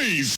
Tease.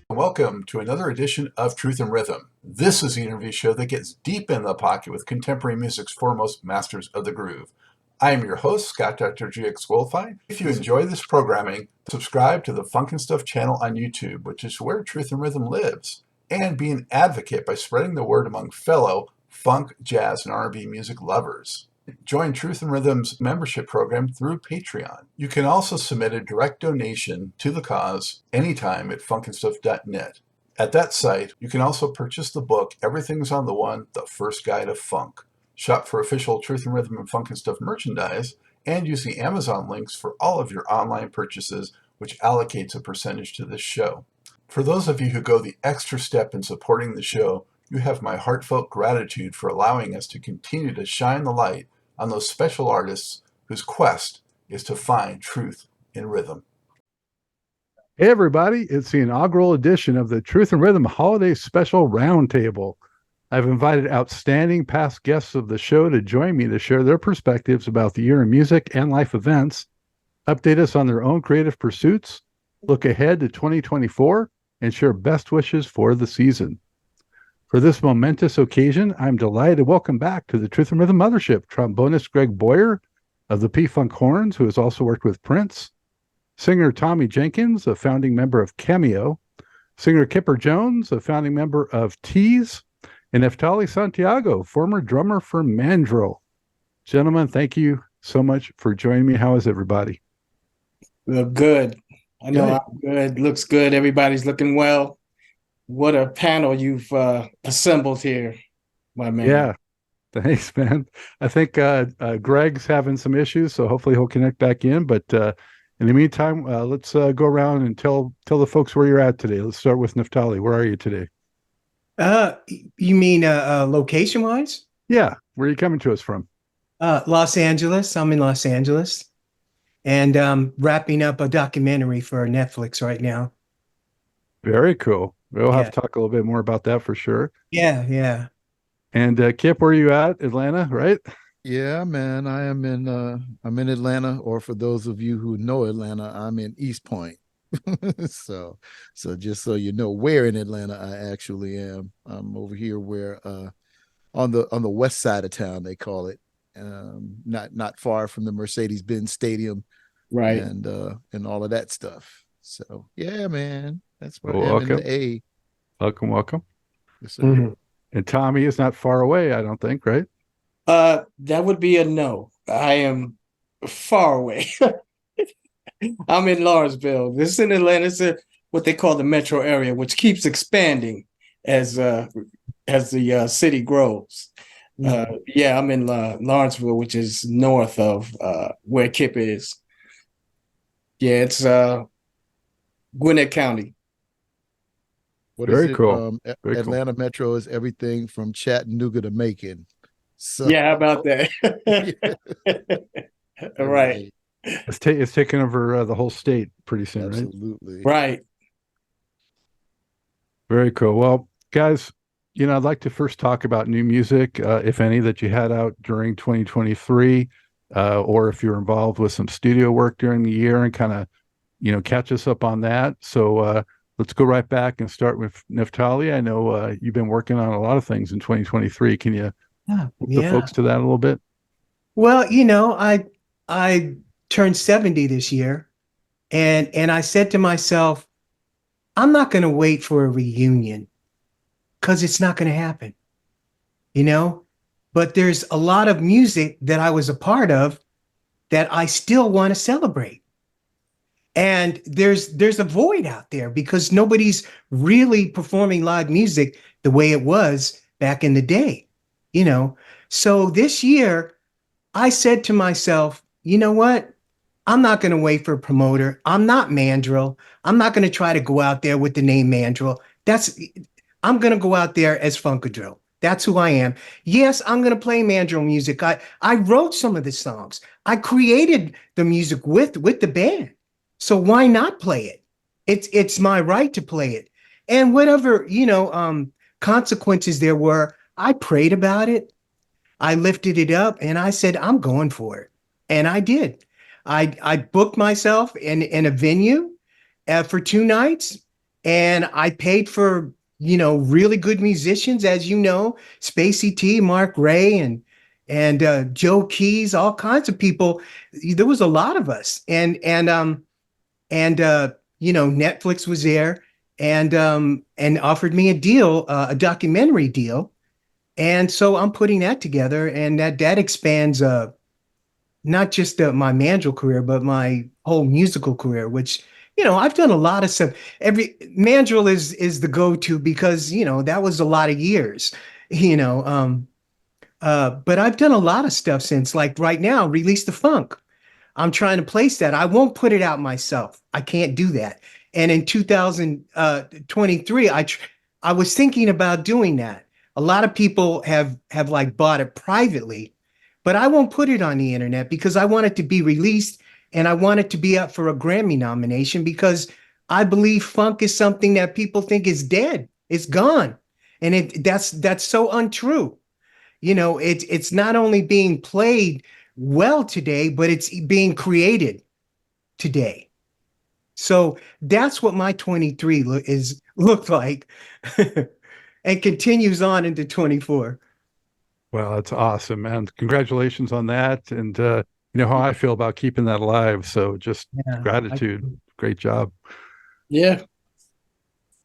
Welcome to another edition of Truth and Rhythm. This is the interview show that gets deep in the pocket with contemporary music's foremost masters of the groove. I am your host, Scott Dr. GX Goldfine. If you enjoy this programming, subscribe to the Funk and Stuff channel on YouTube, which is where Truth and Rhythm lives, and be an advocate by spreading the word among fellow funk, jazz, and R&B music lovers. Join Truth and Rhythm's membership program through Patreon. You can also submit a direct donation to the cause anytime at funkandstuff.net. At that site, you can also purchase the book Everything's on the One, The First Guide of Funk. Shop for official Truth and Rhythm and Funk and Stuff merchandise, and use the Amazon links for all of your online purchases, which allocates a percentage to this show. For those of you who go the extra step in supporting the show, you have my heartfelt gratitude for allowing us to continue to shine the light on those special artists whose quest is to find truth in rhythm. Hey everybody, it's the inaugural edition of the Truth and Rhythm Holiday Special Roundtable. I've invited outstanding past guests of the show to join me to share their perspectives about the year in music and life events, update us on their own creative pursuits, look ahead to 2024, and share best wishes for the season. For this momentous occasion, I'm delighted to welcome back to the Truth and Rhythm Mothership trombonist Greg Boyer of the P-Funk Horns, who has also worked with Prince, singer Tomi Jenkins, a founding member of Cameo, singer Kipper Jones, a founding member of Tease, and Neftali Santiago, former drummer for Mandrill. Gentlemen, thank you so much for joining me. How is everybody? Look good. I know I'm good. Looks good. Everybody's looking well. What a panel you've assembled here, my man. Yeah, thanks, man. I think Greg's having some issues, so hopefully he'll connect back in. But in the meantime, let's go around and tell the folks where you're at today. Let's start with Neftali. Where are you today? You mean location-wise? Yeah, where are you coming to us from? Los Angeles. I'm in Los Angeles, and wrapping up a documentary for Netflix right now. Very cool. We'll have to talk a little bit more about that for sure. Yeah. And Kip, where are you at? Atlanta, right? Yeah, man. I'm in Atlanta, or for those of you who know Atlanta, I'm in East Point. so just so you know where in Atlanta I actually am. I'm over here where on the west side of town, they call it. Not far from the Mercedes-Benz Stadium, right? And all of that stuff. So yeah, man. That's where I am in the A. Welcome. Yes, sir. Mm-hmm. And Tommy is not far away, I don't think, right? That would be a no. I am far away. I'm in Lawrenceville. This is in Atlanta. It's what they call the metro area, which keeps expanding as the city grows. Yeah, I'm in Lawrenceville, which is north of where Kip is. Yeah, it's Gwinnett County. Very cool. Atlanta Metro is everything from Chattanooga to Macon. So, yeah, how about that? Right. It's taking over the whole state pretty soon, Absolutely. Right. Very cool. Well, guys, I'd like to first talk about new music, if any, that you had out during 2023, or if you're involved with some studio work during the year, and kind of, catch us up on that. So, let's go right back and start with Neftali. I know you've been working on a lot of things in 2023. Can you hook the folks to that a little bit? Well, I turned 70 this year, and I said to myself, I'm not going to wait for a reunion because it's not going to happen, But there's a lot of music that I was a part of that I still want to celebrate. And there's a void out there because nobody's really performing live music the way it was back in the day, you know. So this year I said to myself, you know what? I'm not going to wait for a promoter. I'm not Mandrill. I'm not going to try to go out there with the name Mandrill. I'm going to go out there as Funkadrill. That's who I am. Yes, I'm going to play Mandrill music. I wrote some of the songs. I created the music with the band. So why not play it? It's my right to play it. And whatever, consequences there were, I prayed about it. I lifted it up and I said, I'm going for it. And I did. I booked myself in a venue for 2 nights, and I paid for, really good musicians, as you know, Spacey T, Mark Ray, and Joe Keys, all kinds of people. There was a lot of us. Netflix was there and offered me a deal, a documentary deal. And so I'm putting that together, and that expands not just my Mandrill career, but my whole musical career, which, I've done a lot of stuff. Mandrill is the go-to because, that was a lot of years, but I've done a lot of stuff since, like right now, Release the Funk. I'm trying to place that. I won't put it out myself. I can't do that. And in 2023, I was thinking about doing that. A lot of people have like bought it privately, but I won't put it on the internet because I want it to be released and I want it to be up for a Grammy nomination because I believe funk is something that people think is dead. It's gone. And that's so untrue. It's not only being played well today, but it's being created today. So that's what my 23 looked like and continues on into 24. Well, that's awesome, man. Congratulations on that. And you know how I feel about keeping that alive. So just gratitude. Great job. Yeah.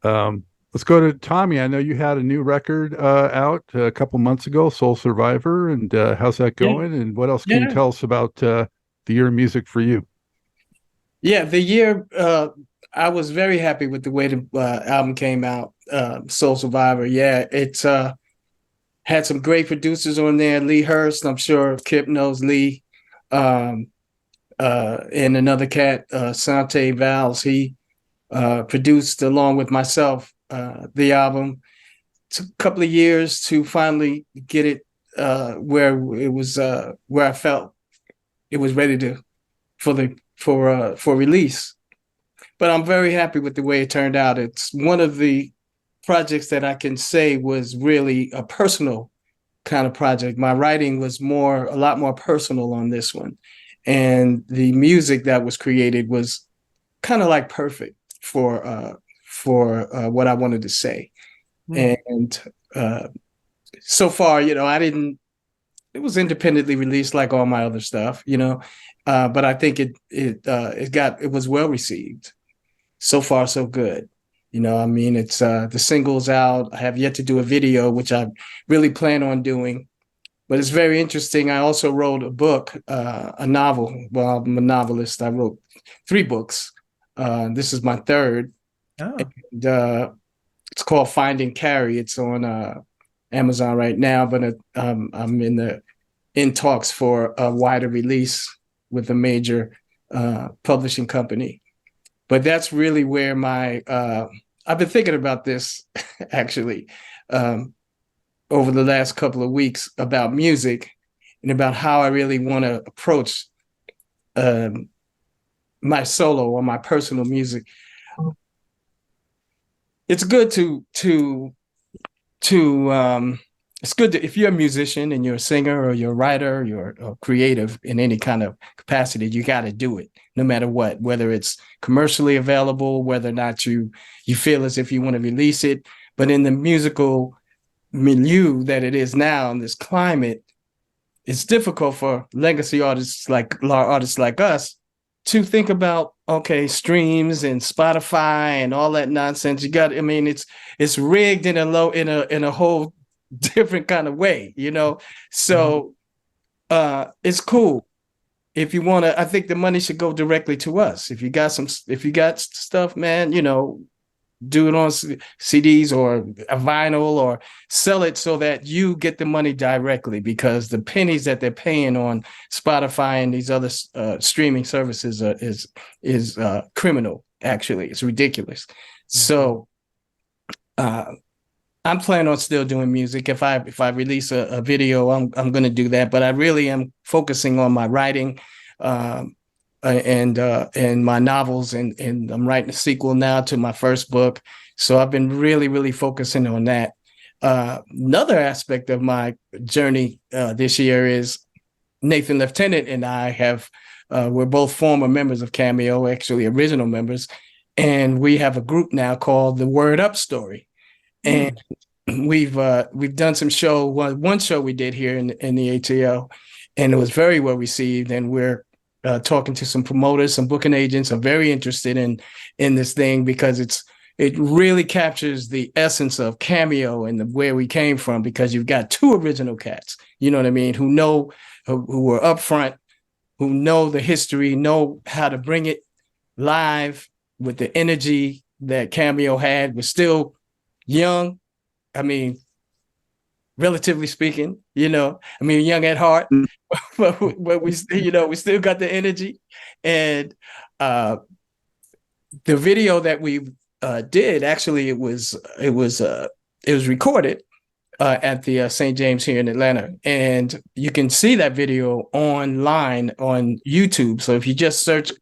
Let's go to Tomi. I know you had a new record out a couple months ago, Soul Survivor. And how's that going? And what else can you tell us about the year of music for you? Yeah, the year, I was very happy with the way the album came out, Soul Survivor. Yeah, it's had some great producers on there. Lee Hurst, I'm sure Kip knows Lee. And another cat, Sante Valls, he produced along with myself the album. Took a couple of years to finally get it where it was where I felt it was ready for release. But I'm very happy with the way it turned out. It's one of the projects that I can say was really a personal kind of project. My writing was a lot more personal on this one. And the music that was created was kind of like perfect for what I wanted to say. And so far, it was independently released like all my other stuff, but I think it was well received. So far, so good. It's the single's out. I have yet to do a video, which I really plan on doing, but it's very interesting. I also wrote a book, a novel. Well, I'm a novelist. I wrote 3 books. This is my 3rd. Oh. And, it's called Find and Carry. It's on Amazon right now, but I'm in talks for a wider release with a major publishing company. But that's really where I've been thinking about this actually over the last couple of weeks about music and about how I really want to approach my solo or my personal music. It's good it's good if you're a musician and you're a singer or you're a writer, you're a creative in any kind of capacity, you got to do it no matter what, whether it's commercially available, whether or not you feel as if you want to release it. But in the musical milieu that it is now in this climate, it's difficult for legacy artists like us to think about, okay, streams and Spotify and all that nonsense. It's rigged in a whole different kind of way, So it's cool. if you want to, I think the money should go directly to us. If you got stuff, man, do it on CDs or a vinyl, or sell it so that you get the money directly, because the pennies that they're paying on Spotify and these other streaming services is criminal. Actually, it's ridiculous. So I'm planning on still doing music. If I release a video, I'm going to do that. But I really am focusing on my writing and my novels, and I'm writing a sequel now to my first book. So I've been really, really focusing on that. Another aspect of my journey this year is Nathan Lieutenant and I we're both former members of Cameo, actually original members, and we have a group now called the Word Up Story. And we've done some one show we did here in the ATL, and it was very well received. And we're talking to some promoters, some booking agents are very interested in this thing, because it really captures the essence of Cameo and where we came from, because you've got two original cats, you know what I mean, who were up front, who know the history, know how to bring it live with the energy that Cameo had. We're still young, I mean, relatively speaking, young at heart, but we still got the energy. And the video that we did, actually, it was recorded at the St. James here in Atlanta, and you can see that video online on YouTube. So if you just search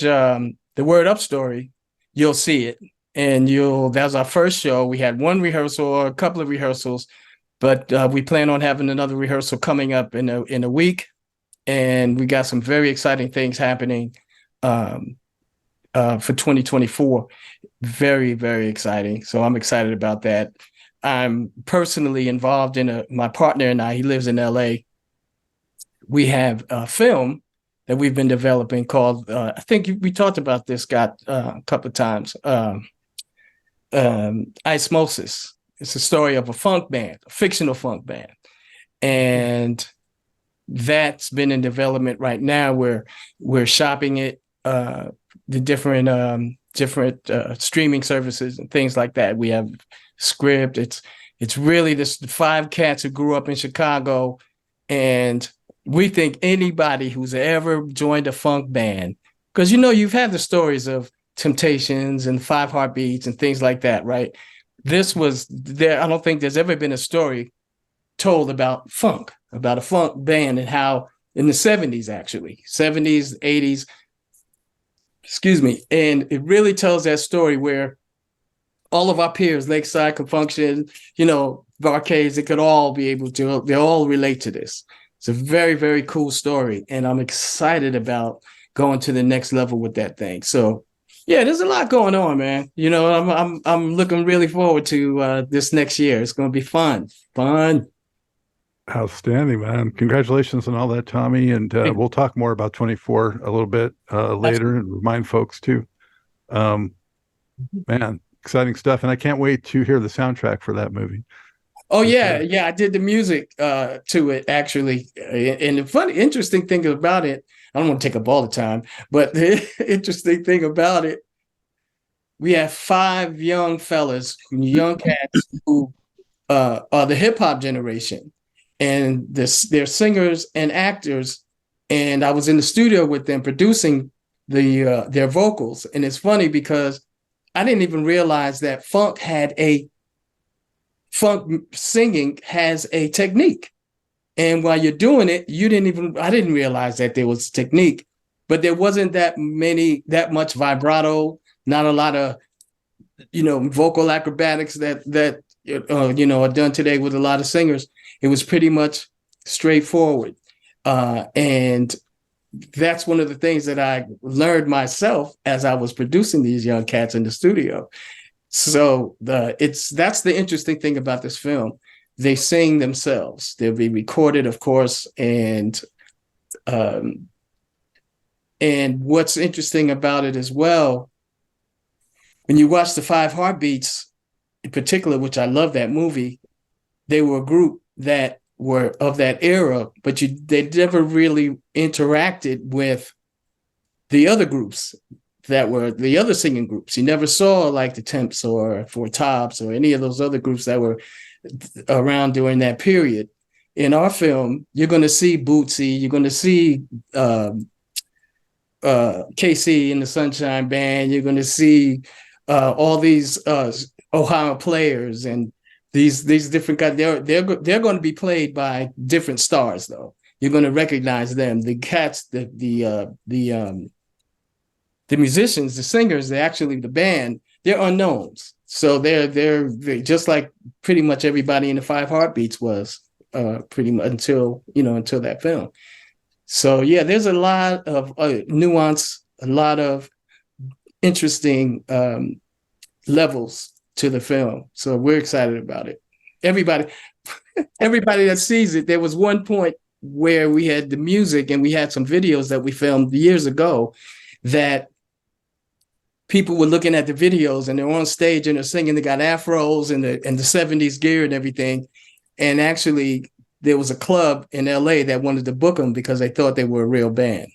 the Word Up Story, you'll see it. And that was our first show. We had one rehearsal or a couple of rehearsals, but we plan on having another rehearsal coming up in a week. And we got some very exciting things happening for 2024. Very, very exciting. So I'm excited about that. I'm personally involved in my partner and I, he lives in LA. We have a film that we've been developing called, I think we talked about this, Scott, a couple of times. Osmosis. It's a story of a funk band, a fictional funk band. And that's been in development right now. We're shopping it, the different streaming services and things like that. We have script. It's really this 5 cats who grew up in Chicago, and we think anybody who's ever joined a funk band, because you've had the stories of Temptations and 5 Heartbeats and things like that, right? This was there. I don't think there's ever been a story told about a funk band, and how in the 70s, actually 70s, 80s, excuse me. And it really tells that story where all of our peers, Lakeside could function, Arcades, it could all be able to, they all relate to this. It's a very, very cool story. And I'm excited about going to the next level with that thing. So yeah, there's a lot going on, man. I'm looking really forward to this next year. It's going to be fun. Outstanding, man. Congratulations on all that, Tommy. And we'll talk more about 24 a little bit later, and remind folks too. Man, exciting stuff. And I can't wait to hear the soundtrack for that movie. Oh, yeah. I did the music to it, actually. And the interesting thing about it, I don't want to take up all the time, but the interesting thing about it, we have 5 young fellas, young cats who are the hip hop generation, and they're singers and actors. And I was in the studio with them producing their vocals. And it's funny because I didn't even realize that funk singing has a technique. And while you're doing it, I didn't realize that there was technique, but there wasn't that much vibrato, not a lot of, vocal acrobatics that are done today with a lot of singers. It was pretty much straightforward. And that's one of the things that I learned myself as I was producing these young cats in the studio. So that's the interesting thing about this film. They sing themselves. They'll be recorded, of course, and what's interesting about it as well, when you watch the 5 Heartbeats in particular, which I love that movie, they were a group that were of that era, but they never really interacted with the other groups that were the other singing groups. You never saw like the Temps or Four Tops or any of those other groups that were around during that period. In our film, you're going to see Bootsy, you're going to see KC and the Sunshine Band, you're going to see all these Ohio players and these different guys. They're going to be played by different stars, though. You're going to recognize them. The cats, the musicians, the singers, the band, they're unknowns. So they're just like pretty much everybody in the Five Heartbeats was pretty much until that film. So yeah, there's a lot of nuance, a lot of interesting levels to the film. So we're excited about it. Everybody that sees it, there was one point where we had the music and we had some videos that we filmed years ago that people were looking at the videos and they're on stage and they're singing. They got afros and the 70s gear and everything. And actually, there was a club in LA that wanted to book them because they thought they were a real band.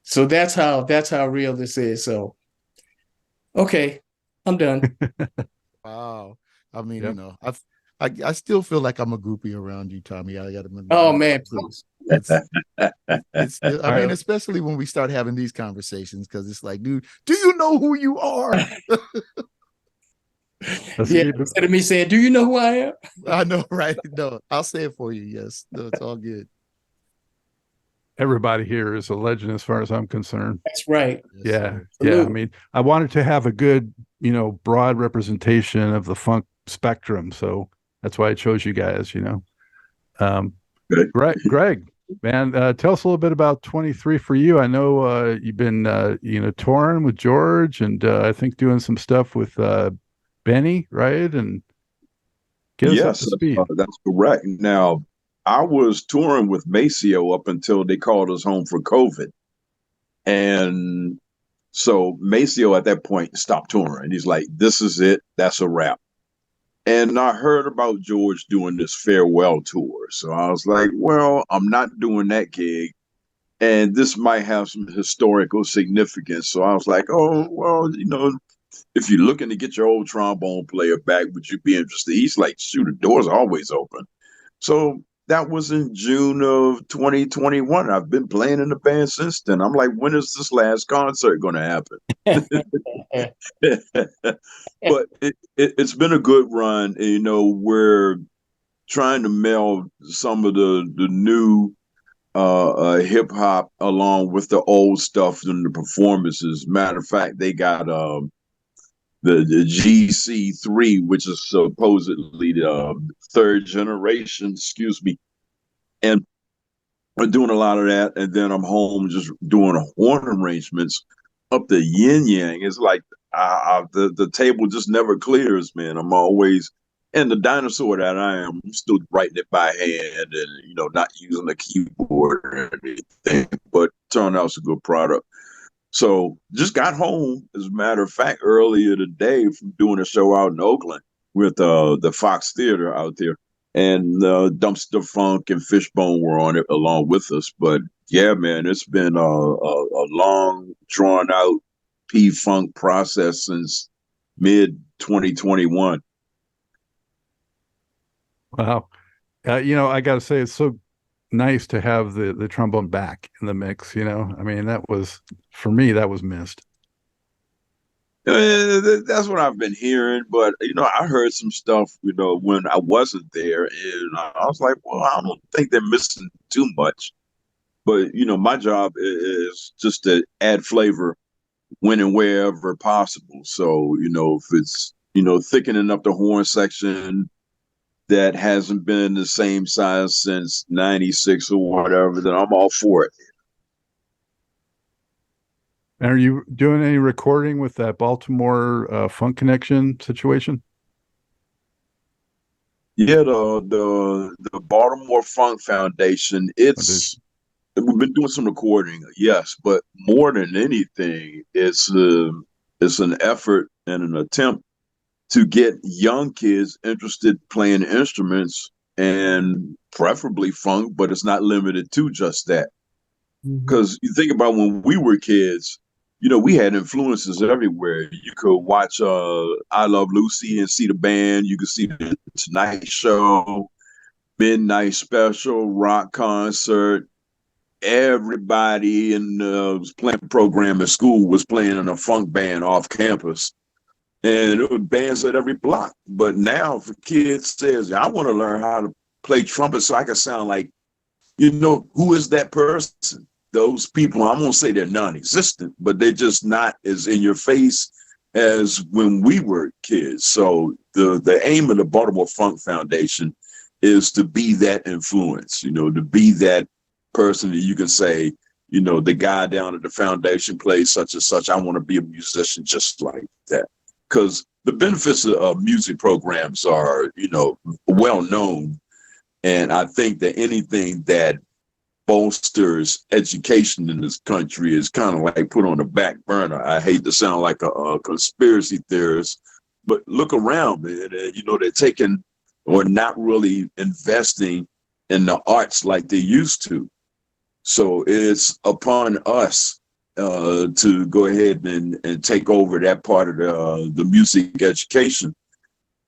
So that's how real this is. So, okay, I'm done. Wow. I mean, Yep. you know, I still feel like I'm a groupie around you, Tommy. I got to. Oh man, please. I mean, especially when we start having these conversations, because it's like, dude, do you know who you are? Instead of me saying, "Do you know who I am?" I know, right? No, I'll say it for you. Yes, no, it's all good. Everybody here is a legend as far as I'm concerned. That's right. Yes, Yeah. sir. Yeah. I mean, I wanted to have a good, broad representation of the funk spectrum. So that's why I chose you guys, Good. Greg, man, tell us a little bit about 23 for you. I know you've been, touring with George and I think doing some stuff with Benny, right? And get us up to speed. That's correct. Now, I was touring with Maceo up until they called us home for COVID. And so Maceo at that point stopped touring. He's like, this is it. That's a wrap. And I heard about George doing this farewell tour. So I was like, well, I'm not doing that gig. And this might have some historical significance. So I was like, oh, well, if you're looking to get your old trombone player back, would you be interested? He's like, shoot, the door's always open. So that was in June of 2021. I've been playing in the band since then. I'm like, when is this last concert going to happen? But it's been a good run. We're trying to meld some of the new hip hop along with the old stuff and the performances. Matter of fact, they got the GC3, which is supposedly the third generation, and we're doing a lot of that. And then I'm home just doing horn arrangements up the yin yang. It's like the table just never clears, man. I'm always, and the dinosaur that I am, I'm still writing it by hand and not using the keyboard or anything, but turned out it's a good product. So just got home, as a matter of fact, earlier today from doing a show out in Oakland with the Fox Theater out there. And Dumpster Funk and Fishbone were on it along with us. But yeah, man, it's been a long, drawn out P-Funk process since mid-2021. Wow. I got to say, it's so nice to have the trombone back in the mix. I mean, for me, that was missed. That's what I've been hearing, but I heard some stuff when I wasn't there, and I was like, well, I don't think they're missing too much, but my job is just to add flavor when and wherever possible. So if it's thickening up the horn section that hasn't been the same size since '96 or whatever, then I'm all for it. And are you doing any recording with that Baltimore Funk Connection situation? Yeah, the Baltimore Funk Foundation. We've been doing some recording, yes, but more than anything, it's an effort and an attempt to get young kids interested playing instruments, and preferably funk, but it's not limited to just that. Because you think about when we were kids, we had influences everywhere. You could watch I Love Lucy and see the band. You could see the Tonight Show, Midnight Special, rock concert. Everybody in the playing program at school was playing in a funk band off campus. And it was bands at every block. But now if a kid says, I want to learn how to play trumpet so I can sound like, who is that person? Those people, I won't say they're non-existent, but they're just not as in your face as when we were kids. So the aim of the Baltimore Funk Foundation is to be that influence, to be that person that you can say, the guy down at the foundation plays such and such. I want to be a musician just like that. Because the benefits of music programs are, well known. And I think that anything that bolsters education in this country is kind of like put on the back burner. I hate to sound like a conspiracy theorist, but look around, man. They're taking or not really investing in the arts like they used to. So it's upon us to go ahead and take over that part of the music education,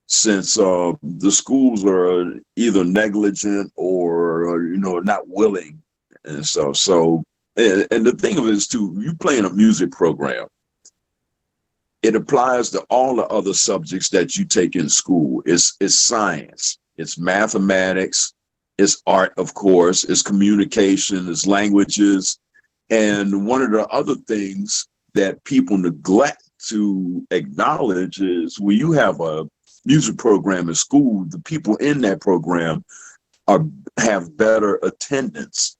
since the schools are either negligent or not willing. And and the thing of it is too, you playing a music program, it applies to all the other subjects that you take in school. It's science, it's mathematics, it's art, of course, it's communication, it's languages. And one of the other things that people neglect to acknowledge is when you have a music program in school, the people in that program have better attendance.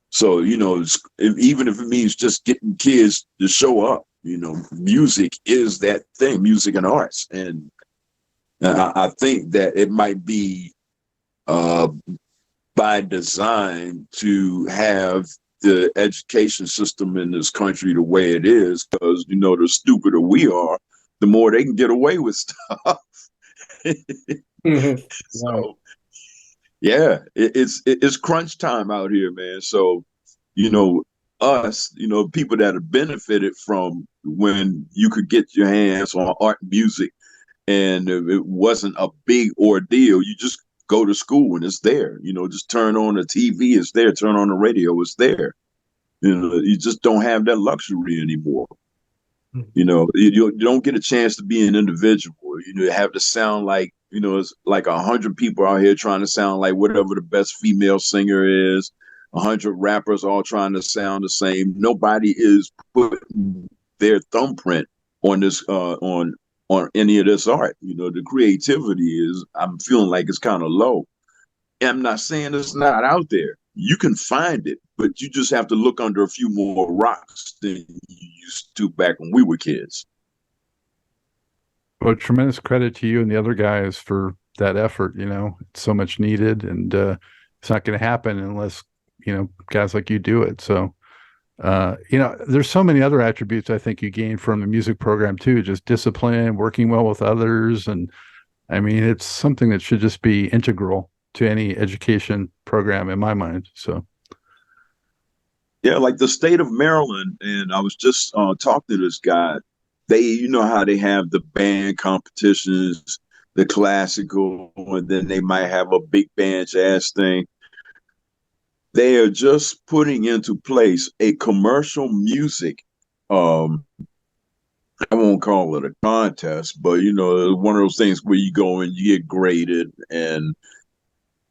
So, even if it means just getting kids to show up, music is that thing, music and arts. And I think that it might be by design to have the education system in this country the way it is, because, the stupider we are, the more they can get away with stuff. So, yeah, it's crunch time out here, man. So, us, people that have benefited from when you could get your hands on art and music, and it wasn't a big ordeal. You just go to school and it's there. Just turn on the TV, it's there. Turn on the radio, it's there. You just don't have that luxury anymore. You don't get a chance to be an individual. You have to sound like, it's like 100 people out here trying to sound like whatever the best female singer is. 100 rappers all trying to sound the same. Nobody is putting their thumbprint on this, on any of this art. The creativity is, I'm feeling like it's kind of low. And I'm not saying it's not out there. You can find it, but you just have to look under a few more rocks than you used to back when we were kids. Well, tremendous credit to you and the other guys for that effort. It's so much needed, and it's not going to happen unless, guys like you do it. So, there's so many other attributes I think you gain from the music program too, just discipline, working well with others. And I mean, it's something that should just be integral to any education program in my mind. So. Yeah, like the state of Maryland, and I was just talking to this guy. They, how they have the band competitions, the classical, and then they might have a big band jazz thing. They are just putting into place a commercial music. I won't call it a contest, but one of those things where you go and you get graded, and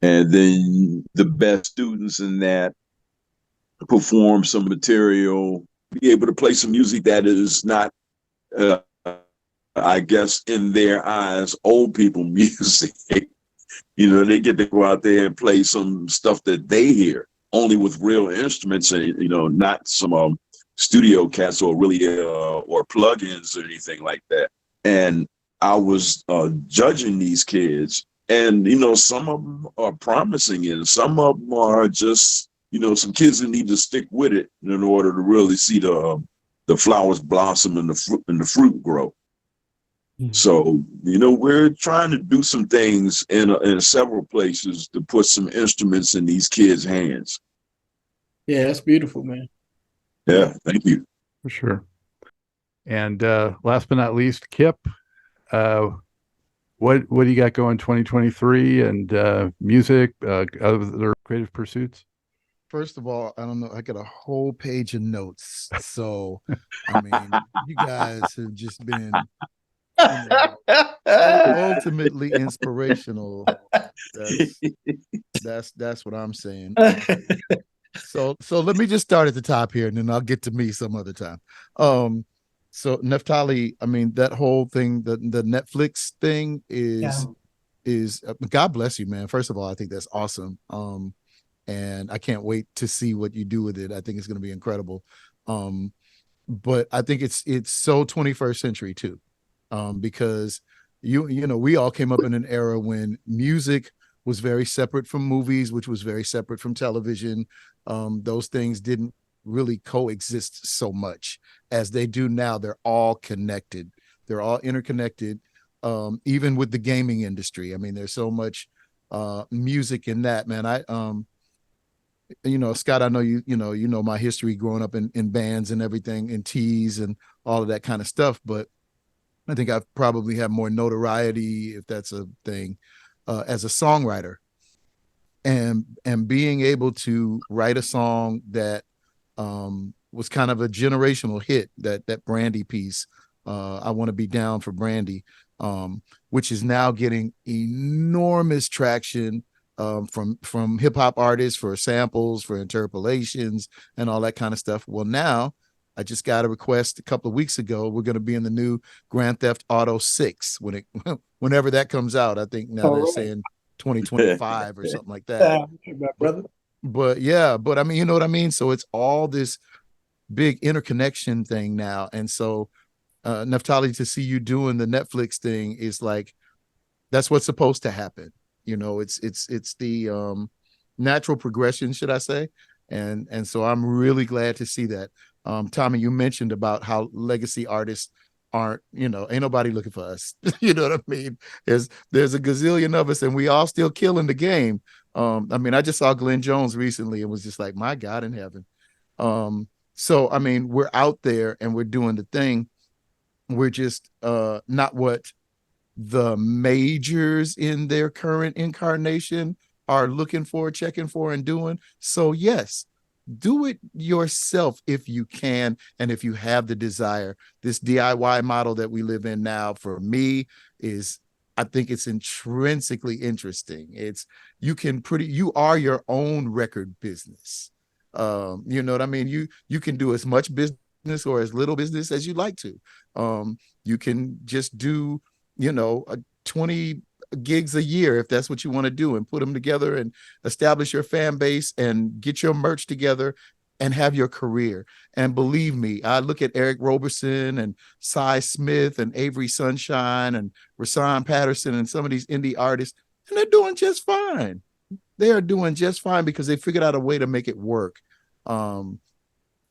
then the best students in that perform some material, be able to play some music that is not, I guess, in their eyes, old people music. They get to go out there and play some stuff that they hear only with real instruments, and not some studio cats or really or plugins or anything like that. And I was judging these kids, and some of them are promising, and some of them are just some kids that need to stick with it in order to really see the flowers blossom and the fruit grow. So, we're trying to do some things in several places to put some instruments in these kids' hands. Yeah, that's beautiful, man. Yeah, thank you. For sure. And last but not least, Kip, what do you got going 2023 and music, other creative pursuits? First of all, I don't know. I got a whole page of notes. So, I mean, you guys have just been ultimately inspirational. That's what I'm saying. So let me just start at the top here, and then I'll get to me some other time. So Neftali, I mean, that whole thing, the Netflix thing is God bless you, man. First of all, I think that's awesome. And I can't wait to see what you do with it. I think it's going to be incredible. But I think it's so 21st century too, because we all came up in an era when music was very separate from movies, which was very separate from television. Those things didn't really coexist so much as they do now. They're all connected. They're all interconnected. Even with the gaming industry. I mean, there's so much music in that, man. Scott, I know you know my history growing up in bands and everything, and Tease and all of that kind of stuff. But I think I've probably had more notoriety, if that's a thing, as a songwriter, and being able to write a song that was kind of a generational hit, that Brandy piece, I Want to Be Down for Brandy, which is now getting enormous traction from hip hop artists for samples, for interpolations, and all that kind of stuff. Well, now I just got a request a couple of weeks ago. We're going to be in the new Grand Theft Auto 6 whenever that comes out. I think now they're saying 2025 or something like that. My brother. But I mean, you know what I mean? So it's all this big interconnection thing now. And so Neftali, to see you doing the Netflix thing is like, that's what's supposed to happen. It's the natural progression, should I say? And so I'm really glad to see that. Tommy, you mentioned about how legacy artists aren't, ain't nobody looking for us. You know what I mean? There's a gazillion of us, and we all still killing the game. I mean, I just saw Glenn Jones recently and was just like, my God in heaven. So I mean, we're out there and we're doing the thing. We're just not what the majors in their current incarnation are looking for, checking for, and doing. So yes, do it yourself if you can, and if you have the desire. This DIY model that we live in now, for me, I think it's intrinsically interesting. You are your own record business. You know what I mean? You can do as much business or as little business as you like to. You can just do 20 gigs a year if that's what you want to do, and put them together and establish your fan base and get your merch together and have your career. And believe me, I look at Eric Roberson and Cy Smith and Avery Sunshine and Rasan Patterson and some of these indie artists, and they're doing just fine. They are doing just fine because they figured out a way to make it work. Now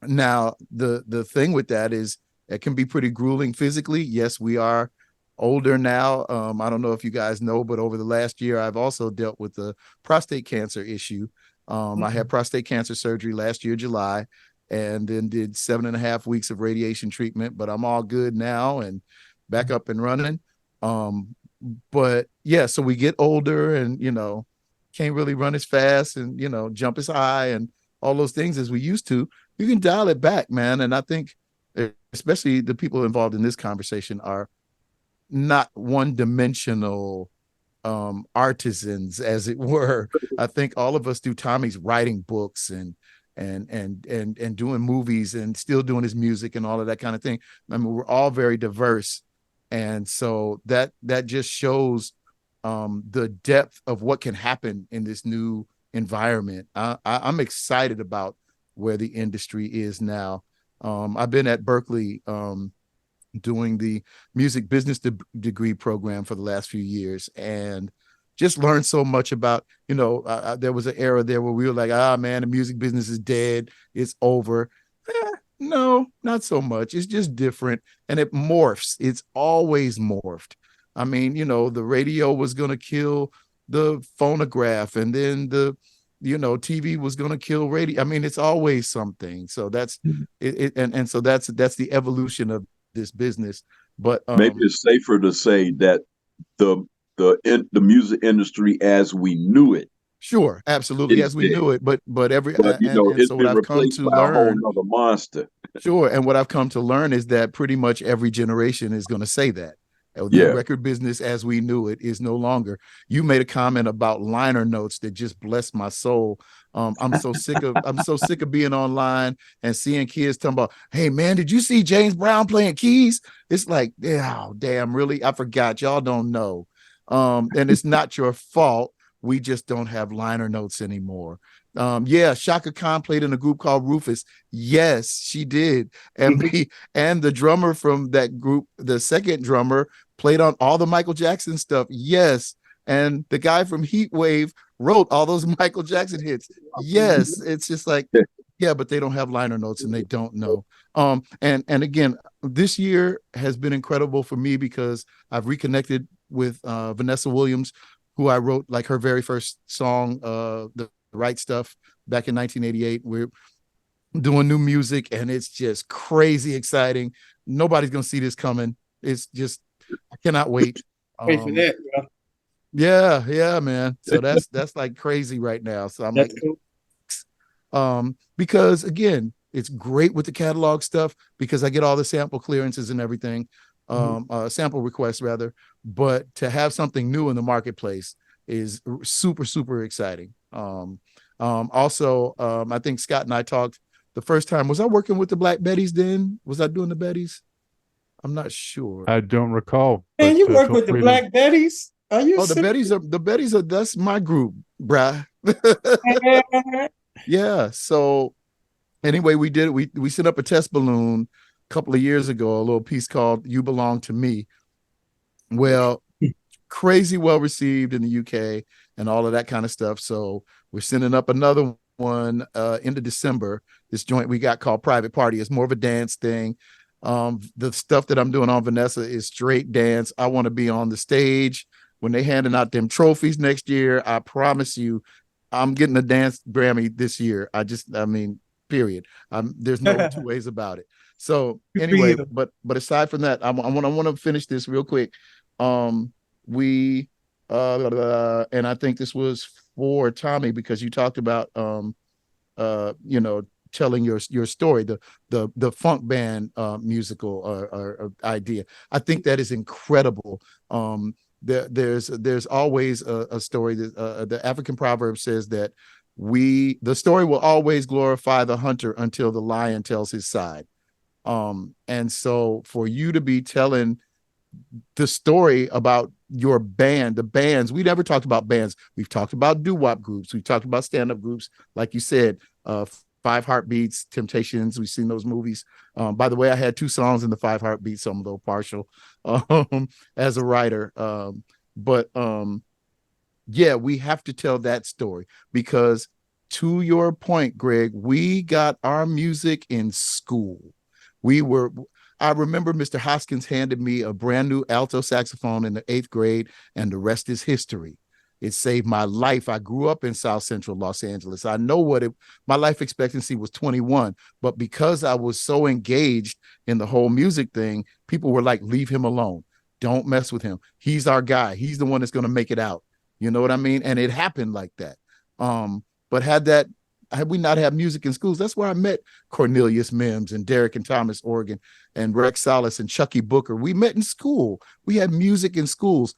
the thing with that is it can be pretty grueling physically. Yes, we are older now. I don't know if you guys know, but over the last year, I've also dealt with the prostate cancer issue. I had prostate cancer surgery last year, July, and then did 7.5 weeks of radiation treatment, but I'm all good now and back up and running. But yeah, so we get older and, can't really run as fast and, jump as high and all those things as we used to. You can dial it back, man. And I think especially the people involved in this conversation are not one-dimensional artisans, as it were. I think all of us do. Tommy's writing books and doing movies and still doing his music and all of that kind of thing. I mean, we're all very diverse, and so that just shows the depth of what can happen in this new environment. I'm excited about where the industry is now. I've been at Berkeley doing the music business degree program for the last few years, and just learned so much about, there was an era there where we were like, man, the music business is dead, it's over. No, not so much. It's just different and it morphs. It's always morphed. I mean, the radio was going to kill the phonograph and then TV was going to kill radio. I mean, it's always something. So that's it. And so that's the evolution of this business. But Maybe it's safer to say that the the music industry as we knew it sure, absolutely, is as we dead. knew it. But It's so what been I've come replaced to by a whole learn, nother monster. sure, and what I've come to learn is that pretty much every generation is going to say that. The Yeah. record business as we knew it is no longer. You made a comment about liner notes that just blessed my soul. I'm so sick of being online and seeing kids talking about, hey man, did you see James Brown playing keys? It's like, yeah, oh, damn, really? I forgot. Y'all don't know. And it's not your fault. We just don't have liner notes anymore. Yeah, Shaka Khan played in a group called Rufus. Yes, she did. And the drummer from that group, the second drummer, played on all the Michael Jackson stuff. Yes. And the guy from Heat Wave wrote all those Michael Jackson hits. Yes. It's just like, yeah, but they don't have liner notes and they don't know. And again, this year has been incredible for me because I've reconnected with Vanessa Williams, who I wrote like her very first song, The Right Stuff, back in 1988. We're doing new music and it's just crazy exciting. Nobody's gonna see this coming. It's just, I cannot wait. Wait for that, bro. Yeah, man. So that's like crazy right now. So I'm That's like, cool. because again, it's great with the catalog stuff because I get all the sample clearances and everything, sample requests rather. But to have something new in the marketplace is super, super exciting. Also, I think Scott and I talked the first time. Was I working with the Black Betties then? Was I doing the Betties? I'm not sure. I don't recall. Man, you work feel with the free Black Betties? Are you Oh, the Betties are that's my group, bruh. Yeah. So anyway, we did it. We set up a test balloon a couple of years ago, a little piece called You Belong to Me. Well, crazy well received in the UK and all of that kind of stuff. So we're sending up another one into December. This joint we got called Private Party. It's more of a dance thing. The stuff that I'm doing on Vanessa is straight dance. I want to be on the stage when they handing out them trophies next year. I promise you, I'm getting a dance Grammy this year. I mean, period. There's no two ways about it. So anyway, but aside from that, I want to finish this real quick. We and I think this was for Tomi because you talked about telling your story, the funk band musical or idea. I think that is incredible. There's always a story that the African proverb says that the story will always glorify the hunter until the lion tells his side. And so for you to be telling the story about your band, the bands, we never talked about bands. We've talked about doo-wop groups. We've talked about stand-up groups. Like you said, Five Heartbeats, Temptations. We've seen those movies. By the way, I had 2 songs in the Five Heartbeats, so I'm a little partial as a writer. Yeah, we have to tell that story because to your point, Greg, we got our music in school. I remember Mr. Hoskins handed me a brand new alto saxophone in the 8th grade, and the rest is history. It saved my life. I grew up in South Central Los Angeles. I know my life expectancy was 21, but because I was so engaged in the whole music thing, people were like, leave him alone. Don't mess with him. He's our guy. He's the one that's going to make it out. You know what I mean? And it happened like that. But had we not had music in schools, that's where I met Cornelius Mims and Derek and Thomas Organ and Rex Salas and Chucky Booker. We met in school. We had music in schools.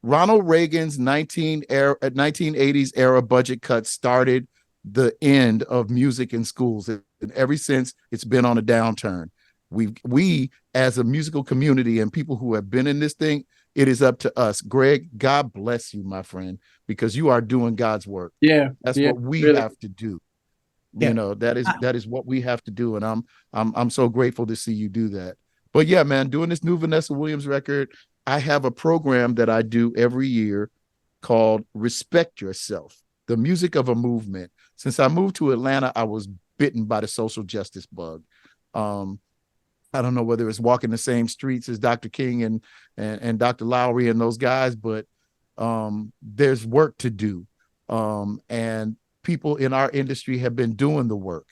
Ronald Reagan's 1980s era budget cuts started the end of music in schools. And ever since, it's been on a downturn. We as a musical community and people who have been in this thing, it is up to us. Greg, God bless you, my friend, because you are doing God's work. Yeah. That's what we have to do. Yeah. You know, that is what we have to do. And I'm so grateful to see you do that. But yeah, man, doing this new Vanessa Williams record, I have a program that I do every year called Respect Yourself, the music of a movement. Since I moved to Atlanta, I was bitten by the social justice bug. I don't know whether it's walking the same streets as Dr. King and Dr. Lowry and those guys, but there's work to do. And people in our industry have been doing the work.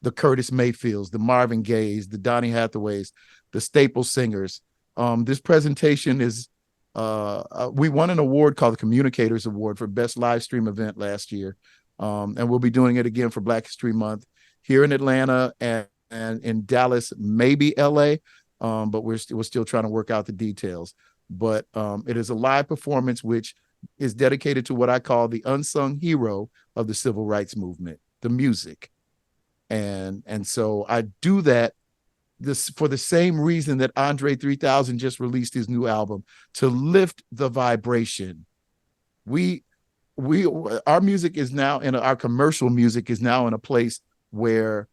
The Curtis Mayfields, the Marvin Gayes, the Donny Hathaways, the staple singers. This presentation is, we won an award called the Communicators Award for Best Live Stream Event last year. And we'll be doing it again for Black History Month here in Atlanta and in Dallas, maybe LA, but we're still trying to work out the details. But it is a live performance which is dedicated to what I call the unsung hero of the civil rights movement, the music. And so I do that this for the same reason that Andre 3000 just released his new album, to lift the vibration. Our music is now our commercial music is now in a place where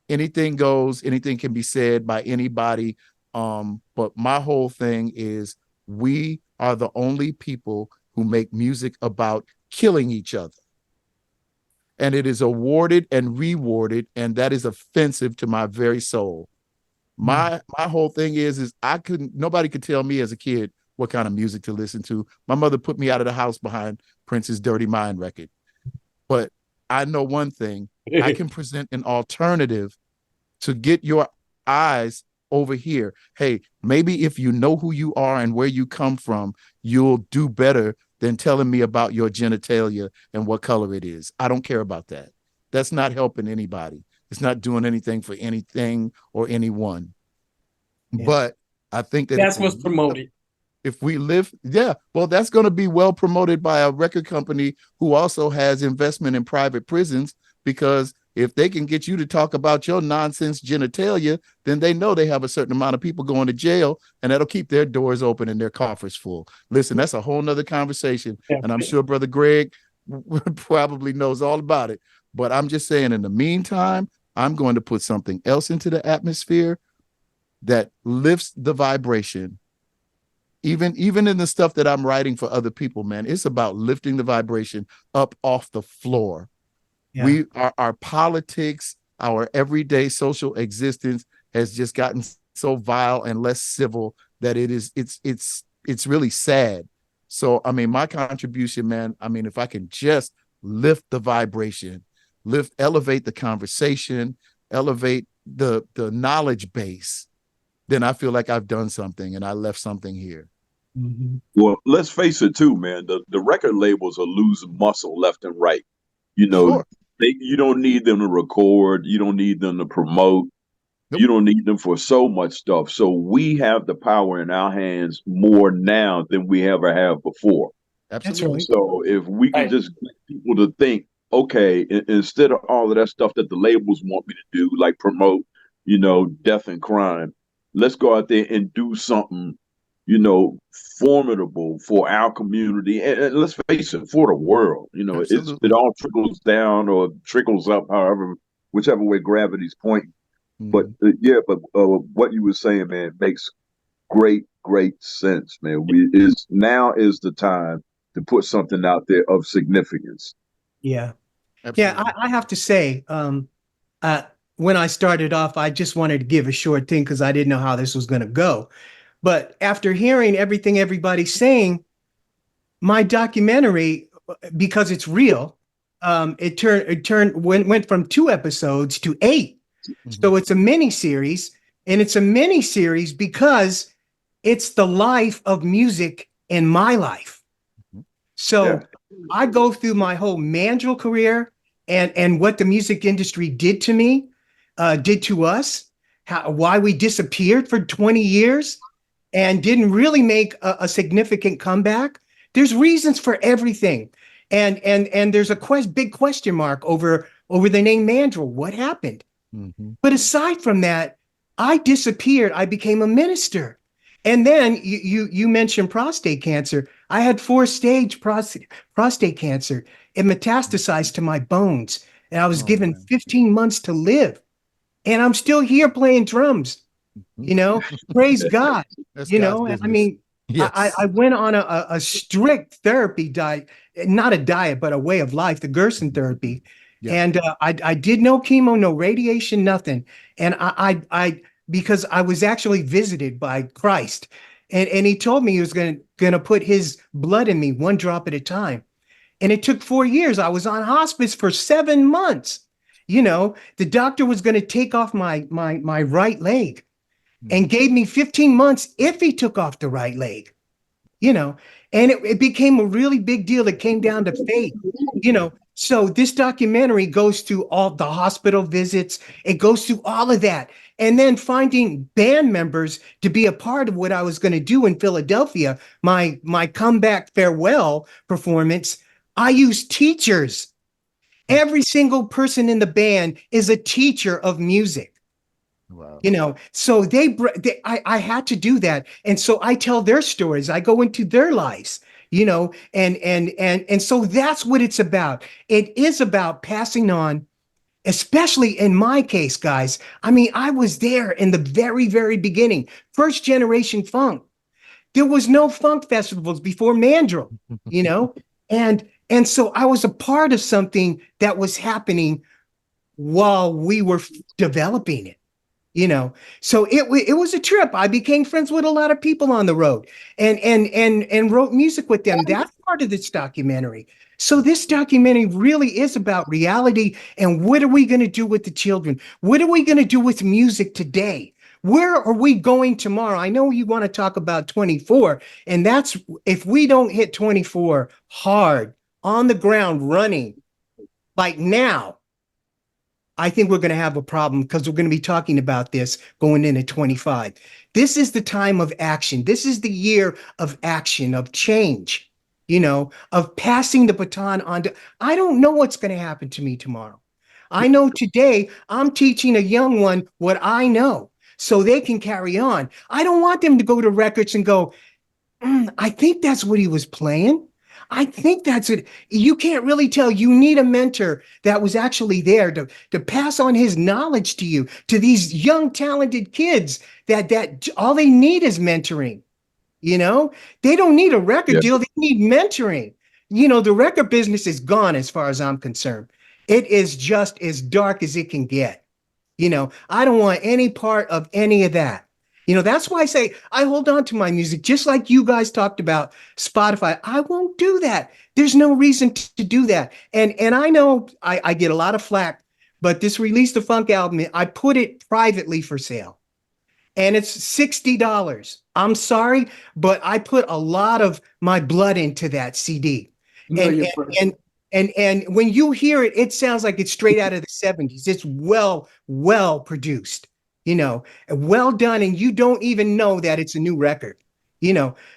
anything goes, anything can be said by anybody. But my whole thing is we are the only people who make music about killing each other. And it is awarded and rewarded, and that is offensive to my very soul. My whole thing is nobody could tell me as a kid what kind of music to listen to. My mother put me out of the house behind Prince's Dirty Mind record. But I know one thing, I can present an alternative to get your eyes over here. Hey, maybe if you know who you are and where you come from, you'll do better than telling me about your genitalia and what color it is. I don't care about that. That's not helping anybody. It's not doing anything for anything or anyone. Yeah. But I think that's what's promoted. If we live, well, that's going to be well promoted by a record company who also has investment in private prisons, because if they can get you to talk about your nonsense genitalia, then they know they have a certain amount of people going to jail, and that'll keep their doors open and their coffers full. Listen, that's a whole nother conversation. Yeah. And I'm sure Brother Greg probably knows all about it. But I'm just saying, in the meantime, I'm going to put something else into the atmosphere that lifts the vibration. Even in the stuff that I'm writing for other people, man, it's about lifting the vibration up off the floor. Yeah. Our politics, our everyday social existence has just gotten so vile and less civil that it's really sad. So, I mean, my contribution, man, I mean, if I can just lift the vibration, elevate the conversation, elevate the knowledge base, then I feel like I've done something and I left something here. Mm-hmm. Well, let's face it too, man. The record labels are losing muscle left and right. You know, sure. You don't need them to record. You don't need them to promote. Nope. You don't need them for so much stuff. So we have the power in our hands more now than we ever have before. Absolutely. So if we can just get people to think, okay, instead of all of that stuff that the labels want me to do, like promote, you know, death and crime, let's go out there and do something, you know, formidable for our community, and let's face it, for the world. You know, it all trickles down or trickles up, whichever way gravity's pointing. Mm-hmm. But what you were saying, man, makes great sense, man. Now is the time to put something out there of significance. Yeah. Absolutely. Yeah, I have to say, when I started off, I just wanted to give a short thing because I didn't know how this was going to go. But after hearing everything everybody's saying, my documentary, because it's real, it went from 2 episodes to 8. Mm-hmm. So it's a mini series, and it's a mini series because it's the life of music in my life. Mm-hmm. So I go through my whole Mandrill career and what the music industry did to me, did to us, why we disappeared for 20 years. And didn't really make a significant comeback. There's reasons for everything, and there's a big question mark over the name Mandrill. What happened? Mm-hmm. But aside from that, I disappeared. I became a minister, and then you mentioned prostate cancer. I had 4-stage prostate cancer. It metastasized to my bones, and I was given 15 months to live, and I'm still here playing drums. You know, praise God. You know, and I mean, yes. I went on a strict therapy diet, not a diet, but a way of life, the Gerson therapy. Yeah. And I did no chemo, no radiation, nothing. And I because I was actually visited by Christ, and he told me he was gonna put his blood in me, one drop at a time. And it took 4 years. I was on hospice for 7 months. The doctor was going to take off my right leg and gave me 15 months if he took off the right leg, you know, and it became a really big deal. It came down to faith. So this documentary goes through all the hospital visits. It goes through all of that. And then finding band members to be a part of what I was going to do in Philadelphia, my comeback farewell performance. I use teachers. Every single person in the band is a teacher of music. Wow. So I had to do that. And so I tell their stories. I go into their lives, and so that's what it's about. It is about passing on, especially in my case, guys. I mean, I was there in the very, very beginning, first generation funk. There was no funk festivals before Mandrill, and so I was a part of something that was happening while we were developing it. So it was a trip. I became friends with a lot of people on the road and wrote music with them. That's part of this documentary. So this documentary really is about reality and what are we going to do with the children? What are we going to do with music today? Where are we going tomorrow? I know you want to talk about 24, and that's if we don't hit 24 hard on the ground running like now, I think we're going to have a problem because we're going to be talking about this going into 25. This is the time of action. This is the year of action, of change, of passing the baton on to. I don't know what's going to happen to me tomorrow. I know today I'm teaching a young one what I know so they can carry on. I don't want them to go to records and go, I think that's what he was playing. I think that's it. You can't really tell. You need a mentor that was actually there to pass on his knowledge to you, to these young, talented kids that all they need is mentoring. They don't need a record deal. They need mentoring. The record business is gone as far as I'm concerned. It is just as dark as it can get. I don't want any part of any of that. That's why I say I hold on to my music, just like you guys talked about Spotify. I won't do that. There's no reason to do that. And I know I get a lot of flack, but this Release the Funk album, I put it privately for sale. And it's $60. I'm sorry, but I put a lot of my blood into that CD. And when you hear it, it sounds like it's straight out of the 70s. It's well produced. Well done, and you don't even know that it's a new record,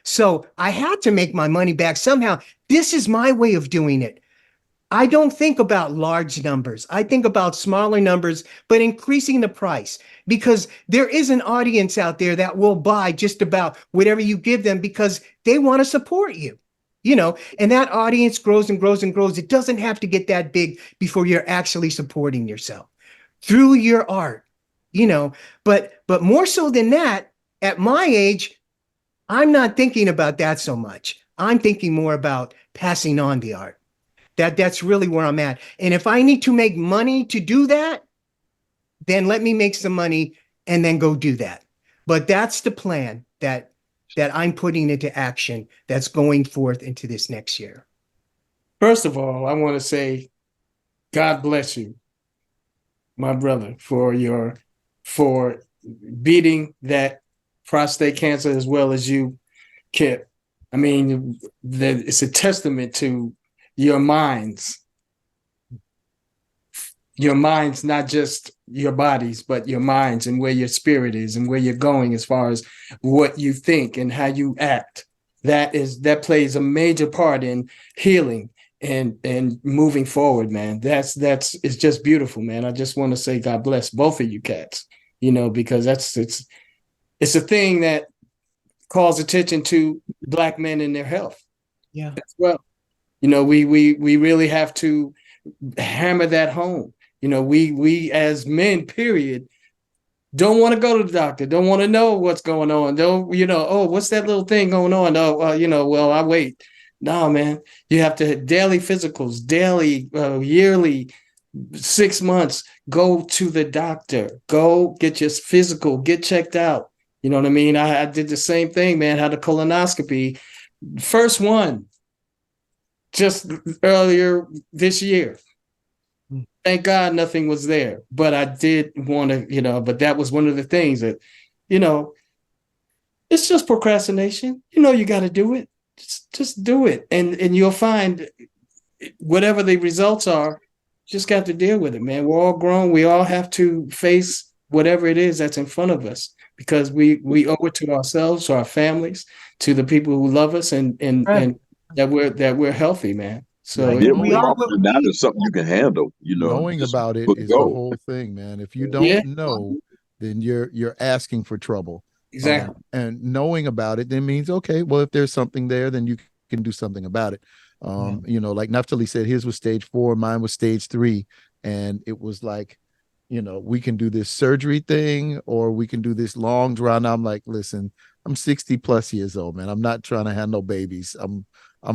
So I had to make my money back somehow. This is my way of doing it. I don't think about large numbers. I think about smaller numbers, but increasing the price because there is an audience out there that will buy just about whatever you give them because they want to support you, and that audience grows and grows and grows. It doesn't have to get that big before you're actually supporting yourself through your art. But more so than that, at my age, I'm not thinking about that so much. I'm thinking more about passing on the art. That's really where I'm at. And if I need to make money to do that, then let me make some money and then go do that. But that's the plan that I'm putting into action that's going forth into this next year. First of all, I want to say, God bless you, my brother, for beating that prostate cancer as well as you, Kip. I mean, it's a testament to your minds, not just your bodies, but your minds and where your spirit is and where you're going as far as what you think and how you act. That plays a major part in healing and moving forward, man. It's just beautiful, man. I just want to say God bless both of you cats, because it's a thing that calls attention to Black men and their health. Yeah. As well. We really have to hammer that home. We as men, period, don't want to go to the doctor, don't want to know what's going on. Don't, what's that little thing going on? Oh, I wait. No, man, you have to daily physicals, daily, yearly 6 months, go to the doctor, go get your physical, get checked out. You know what I mean? I did the same thing, man. Had a colonoscopy, first one, just earlier this year. Thank God nothing was there, but I did want to, but that was one of the things that, it's just procrastination. You got to do it. Just do it. And you'll find whatever the results are, just got to deal with it, man. We're all grown. We all have to face whatever it is that's in front of us, because we owe it to ourselves, to our families, to the people who love us, and that we're healthy, man. So yeah, that is something you can handle. Knowing about it is the whole thing, man. If you don't know, then you're asking for trouble. Exactly. And knowing about it then means, okay, well, if there's something there, then you can do something about it. Like Neftali said, his was stage 4, mine was stage 3, and it was like, we can do this surgery thing, or we can do this long drawn. I'm like, listen, I'm 60 plus years old, man. I'm not trying to have no babies. I'm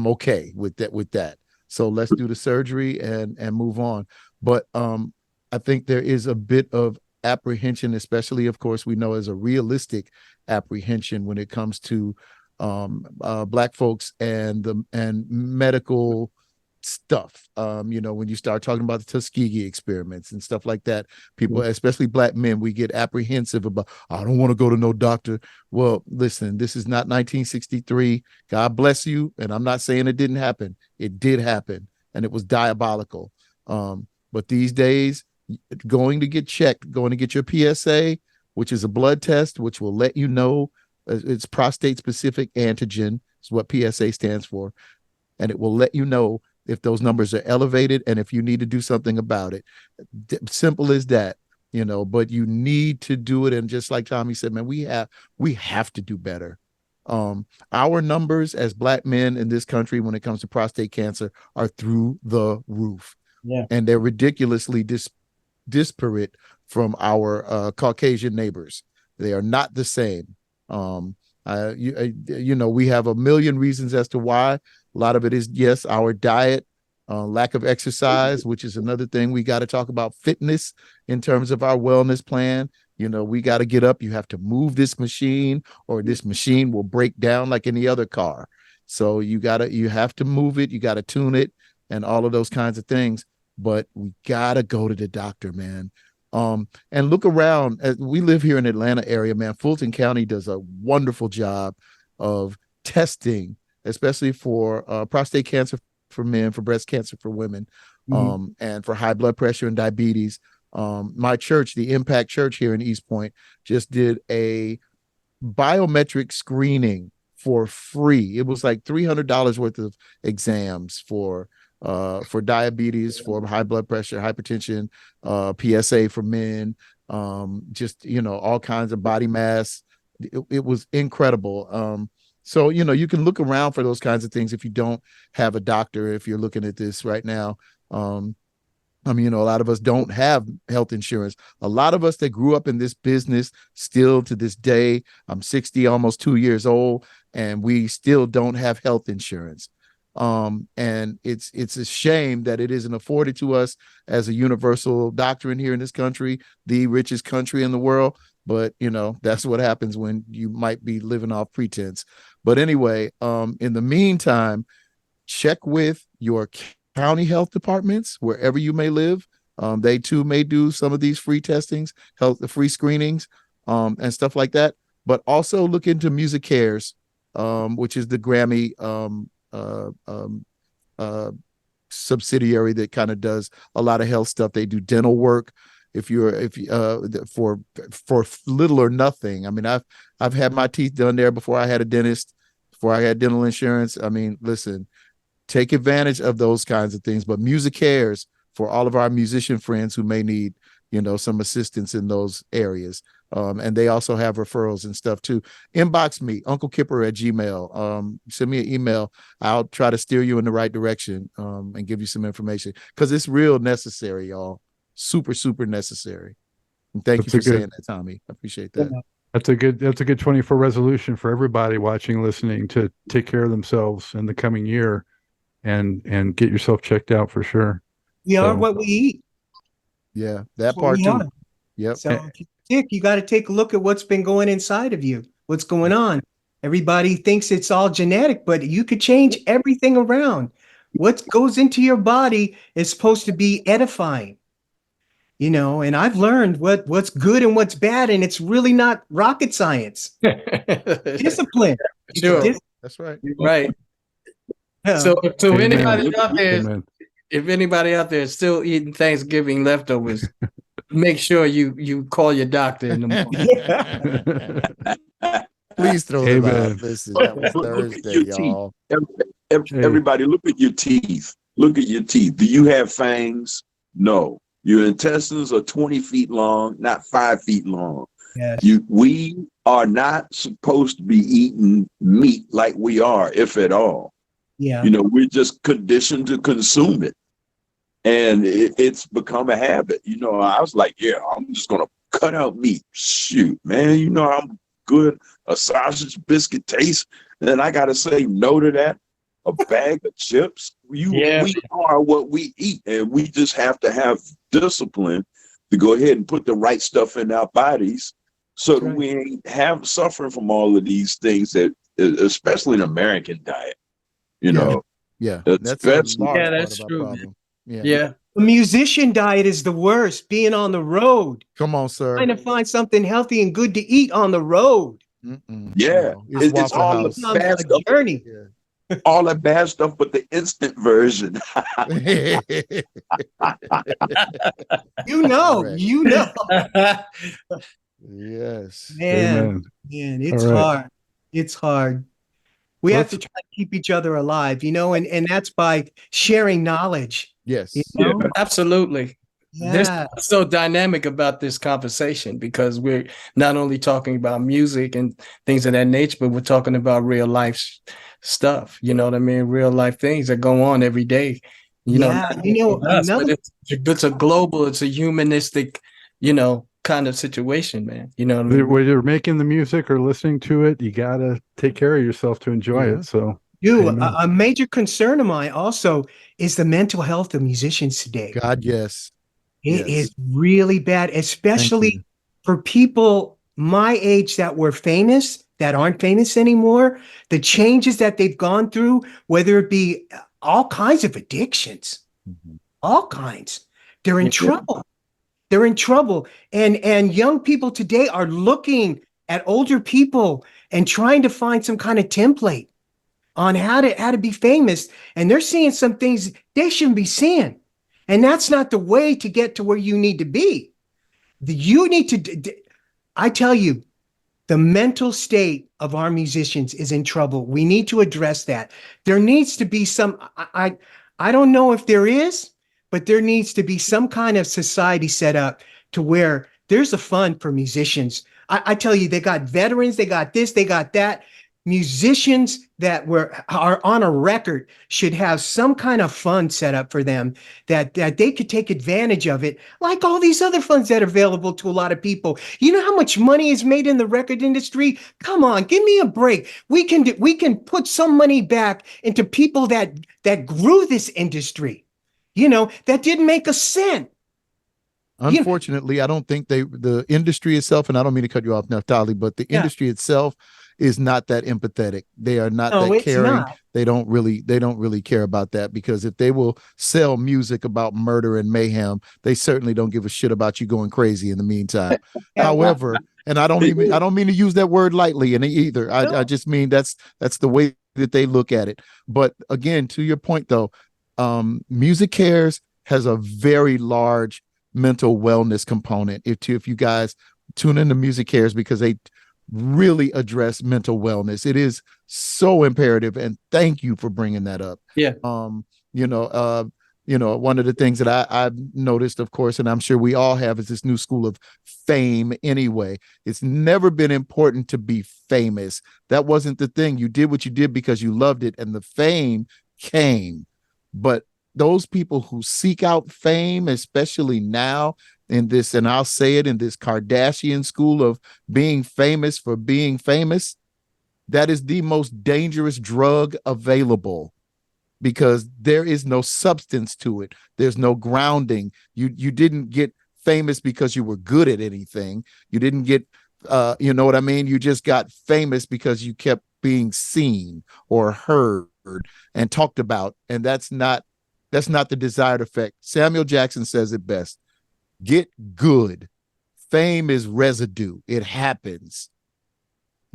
okay with that. So let's do the surgery and move on. But I think there is a bit of apprehension, especially, of course, we know as a realistic apprehension when it comes to Black folks and medical stuff. When you start talking about the Tuskegee experiments and stuff like that, people, especially Black men, we get apprehensive about, I don't want to go to no doctor. Well, listen, this is not 1963. God bless you. And I'm not saying it didn't happen. It did happen, and it was diabolical. But these days, going to get checked, going to get your PSA, which is a blood test, which will let you know, it's prostate specific antigen, is what PSA stands for. And it will let you know if those numbers are elevated and if you need to do something about it. Simple as that, but you need to do it. And just like Tomi said, man, we have to do better. Our numbers as Black men in this country when it comes to prostate cancer are through the roof. Yeah. And they're ridiculously disparate from our Caucasian neighbors. They are not the same. We have a million reasons as to why. A lot of it is, yes, our diet, lack of exercise, which is another thing. We got to talk about fitness in terms of our wellness plan. We got to get up. You have to move this machine, or this machine will break down like any other car. So you have to move it. You got to tune it and all of those kinds of things. But we got to go to the doctor, man. And look around. We live here in Atlanta area, man. Fulton County does a wonderful job of testing, especially for prostate cancer for men, for breast cancer for women, and for high blood pressure and diabetes. My church, the Impact Church here in East Point, just did a biometric screening for free. It was like $300 worth of exams for diabetes, for high blood pressure, hypertension, PSA for men, all kinds of body mass. It was incredible. So, you can look around for those kinds of things if you don't have a doctor, if you're looking at this right now. A lot of us don't have health insurance. A lot of us that grew up in this business still to this day, I'm 60, almost 2 years old, and we still don't have health insurance. And it's a shame that it isn't afforded to us as a universal doctrine here in this country, the richest country in the world. But, that's what happens when you might be living off pretense. But anyway, in the meantime, check with your county health departments, wherever you may live. They too may do some of these free testings, free screenings, and stuff like that. But also look into Music Cares, which is the Grammy subsidiary that kind of does a lot of health stuff. They do dental work. For little or nothing. I mean, I've had my teeth done there before I had a dentist, before I had dental insurance. I mean, listen, take advantage of those kinds of things. But Music Cares for all of our musician friends who may need, some assistance in those areas. And they also have referrals and stuff too. Inbox me, Uncle Kipper at Gmail. Send me an email. I'll try to steer you in the right direction and give you some information, because it's real necessary, y'all. Super, super necessary. And thank you for saying that, Tomi. I appreciate that. That's a good 24 resolution for everybody watching, listening, to take care of themselves in the coming year and get yourself checked out for sure. We are what we eat. Yeah, that That's what part we too. are. Yep. So if you're sick, you got to take a look at what's been going inside of you, what's going on. Everybody thinks it's all genetic, but you could change everything around. What goes into your body is supposed to be edifying, and I've learned what's good and what's bad, and it's really not rocket science. Discipline. It's Sure. That's right. Right. discipline. So Amen. anybody out there, Amen. if anybody out there is still eating Thanksgiving leftovers, make sure you call your doctor in the morning. Please throw them Amen. out. Listen, that was Look at Thursday, your teeth. y'all. Everybody, look at your teeth. Look at your teeth. Do you have fangs? No. Your intestines are 20 feet long, not 5 feet long. Yes. We are not supposed to be eating meat like we are, if at all. Yeah. We're just conditioned to consume it. And it's become a habit. I was like, yeah, I'm just going to cut out meat. Shoot, man, I'm good a sausage biscuit taste. And then I got to say no to that. A bag of chips. We are what we eat. And we just have to have discipline to go ahead and put the right stuff in our bodies so that we ain't suffering from all of these things that, especially an American diet, Yeah, that's a large part that's of our true. problem. Yeah. The musician diet is the worst, being on the road, Come on, sir. trying to find something healthy and good to eat on the road. Yeah. No, it's It's Waffle all House. the bad A stuff. journey. All that bad stuff, but the instant version. You know. Yes. Man, Amen. it's All right. hard. It's hard. We have to try to keep each other alive, and that's by sharing knowledge. Yes. Absolutely. There's Yeah. so dynamic about this conversation because we're not only talking about music and things of that nature, but we're talking about real life stuff. You know what I mean? Real life things that go on every day. Another It's a global, it's a humanistic, kind of situation, man. You know what I mean? Whether you're making the music or listening to it, you got to take care of yourself to enjoy it. So, a major concern of mine also is the mental health of musicians today. God, yes. It is really bad, especially for people my age that were famous, that aren't famous anymore. The changes that they've gone through, whether it be all kinds of addictions, all kinds, they're in trouble. They're in trouble. And young people today are looking at older people and trying to find some kind of template on how to be famous. And they're seeing some things they shouldn't be seeing. And that's not the way to get to where you need to be. You need to, I tell you, the mental state of our musicians is in trouble. We need to address that. There needs to be I don't know if there is, but there needs to be some kind of society set up to where there's a fund for musicians. I tell you, they got veterans, they got this, they got that. Musicians that are on a record should have some kind of fund set up for them that they could take advantage of it, like all these other funds that are available to a lot of people. You know how much money is made in the record industry? Come on, give me a break. We can put some money back into people that grew this industry, that didn't make a cent. Unfortunately, I don't think the industry itself, and I don't mean to cut you off, Neftali, but the industry itself is not that empathetic. They are not that caring. Not. They don't really care about that, because if they will sell music about murder and mayhem, they certainly don't give a shit about you going crazy in the meantime. However, and I don't mean to use that word lightly in either. I just mean that's the way that they look at it. But again, to your point though, Music Cares has a very large mental wellness component. If you guys tune into Music Cares, because they really address mental wellness, it is so imperative. And thank you for bringing that up. One of the things that I've noticed, of course, and I'm sure we all have, is this new school of fame anyway. It's never been important to be famous. That wasn't the thing. You did what you did because you loved it, and the fame came. But those people who seek out fame, especially now in this, and I'll say it, in this Kardashian school of being famous for being famous, that is the most dangerous drug available, because there is no substance to it. There's no grounding. You didn't get famous because you were good at anything. You didn't get, you know what I mean? You just got famous because you kept being seen or heard and talked about. And that's not the desired effect. Samuel Jackson says it best. Get good. Fame is residue. It happens.